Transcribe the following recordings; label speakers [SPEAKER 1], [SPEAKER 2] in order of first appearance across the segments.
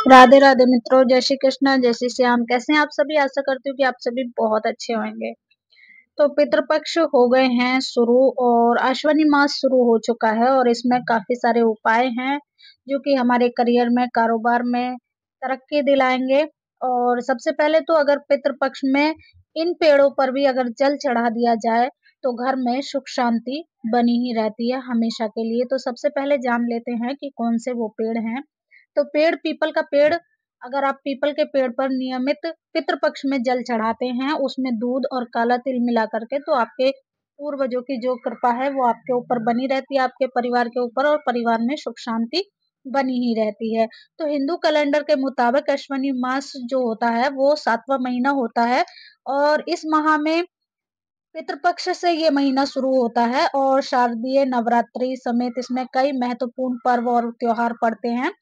[SPEAKER 1] राधे राधे मित्रों, जय श्री कृष्ण, जय श्री श्याम। कैसे हैं आप सभी? आशा करती हूँ कि आप सभी बहुत अच्छे होंगे। तो पितृपक्ष हो गए हैं शुरू और अश्विनी मास शुरू हो चुका है और इसमें काफी सारे उपाय हैं जो कि हमारे करियर में, कारोबार में तरक्की दिलाएंगे। और सबसे पहले तो अगर पितृपक्ष में इन पेड़ों पर भी अगर जल चढ़ा दिया जाए तो घर में सुख शांति बनी ही रहती है हमेशा के लिए। तो सबसे पहले जान लेते हैं कि कौन से वो पेड़ हैं। तो पेड़ पीपल का पेड़, अगर आप पीपल के पेड़ पर नियमित पितृपक्ष में जल चढ़ाते हैं, उसमें दूध और काला तिल मिला करके, तो आपके पूर्वजों की जो कृपा है वो आपके ऊपर बनी रहती है, आपके परिवार के ऊपर, और परिवार में सुख शांति बनी ही रहती है। तो हिंदू कैलेंडर के मुताबिक अश्विनी मास जो होता है वो 7वां महीना होता है और इस माह में पितृपक्ष से ये महीना शुरू होता है और शारदीय नवरात्रि समेत इसमें कई महत्वपूर्ण पर्व और त्योहार पड़ते हैं।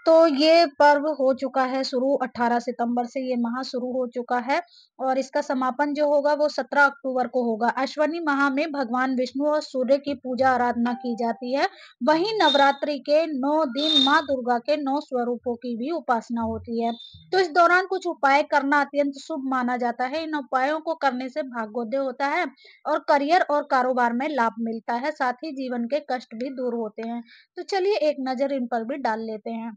[SPEAKER 1] तो ये पर्व हो चुका है शुरू, 18 सितंबर से ये माह शुरू हो चुका है और इसका समापन जो होगा वो 17 अक्टूबर को होगा। अश्विनी माह में भगवान विष्णु और सूर्य की पूजा आराधना की जाती है। वहीं नवरात्रि के 9 दिन माँ दुर्गा के 9 स्वरूपों की भी उपासना होती है। तो इस दौरान कुछ उपाय करना अत्यंत शुभ माना जाता है। इन उपायों को करने से भाग्योदय होता है और करियर और कारोबार में लाभ मिलता है, साथ ही जीवन के कष्ट भी दूर होते हैं। तो चलिए एक नजर इन पर भी डाल लेते हैं।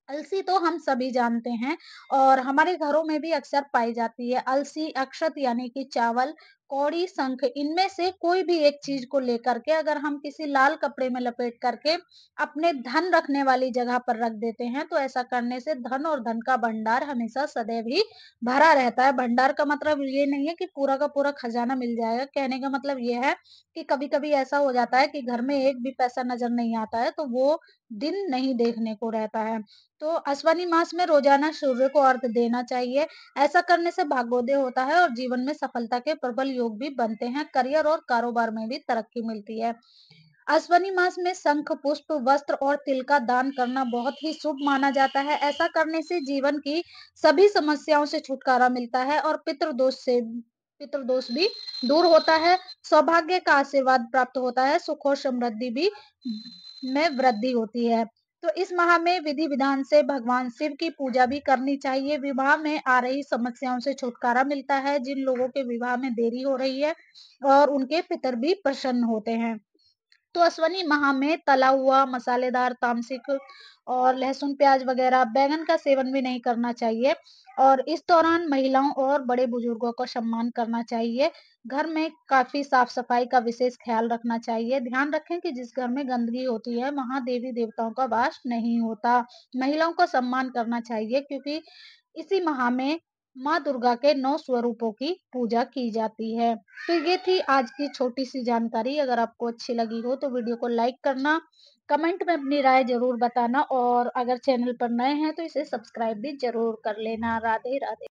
[SPEAKER 1] अलसी तो हम सभी जानते हैं और हमारे घरों में भी अक्सर पाई जाती है। अलसी, अक्षत यानी कि चावल, कौड़ी, शंख, इनमें से कोई भी एक चीज को लेकर के अगर हम किसी लाल कपड़े में लपेट करके अपने धन रखने वाली जगह पर रख देते हैं तो ऐसा करने से धन और धन का भंडार हमेशा सदैव ही भरा रहता है। भंडार का मतलब ये नहीं है कि पूरा का पूरा खजाना मिल जाएगा। कहने का मतलब ये है कि कभी कभी ऐसा हो जाता है कि घर में एक भी पैसा नजर नहीं आता है, तो वो दिन नहीं देखने को रहता है। तो अश्विनी मास में रोजाना सूर्य को अर्घ देना चाहिए। ऐसा करने से भाग्योदय होता है और जीवन में सफलता के प्रबल योग भी बनते हैं। करियर और कारोबार में भी तरक्की मिलती है। अश्विनी मास में शंख, पुष्प, वस्त्र और तिल का दान करना बहुत ही शुभ माना जाता है। ऐसा करने से जीवन की सभी समस्याओं से छुटकारा मिलता है और पितृदोष भी दूर होता है। सौभाग्य का आशीर्वाद प्राप्त होता है। सुख और समृद्धि भी में वृद्धि होती है। तो इस माह में विधि विधान से भगवान शिव की पूजा भी करनी चाहिए। विवाह में आ रही समस्याओं से छुटकारा मिलता है। जिन लोगों के विवाह में देरी हो रही है और उनके पितर भी प्रसन्न होते हैं। तो अश्विनी माह में तला हुआ, मसालेदार, तामसिक और लहसुन, प्याज वगैरह, बैंगन का सेवन भी नहीं करना चाहिए। और इस दौरान महिलाओं और बड़े बुजुर्गों का सम्मान करना चाहिए। घर में काफी साफ सफाई का विशेष ख्याल रखना चाहिए। ध्यान रखें कि जिस घर में गंदगी होती है वहां देवी देवताओं का वास नहीं होता। महिलाओं का सम्मान करना चाहिए क्योंकि इसी माह में माँ दुर्गा के 9 स्वरूपों की पूजा की जाती है। तो ये थी आज की छोटी सी जानकारी। अगर आपको अच्छी लगी हो तो वीडियो को लाइक करना, कमेंट में अपनी राय जरूर बताना और अगर चैनल पर नए हैं तो इसे सब्सक्राइब भी जरूर कर लेना। राधे राधे।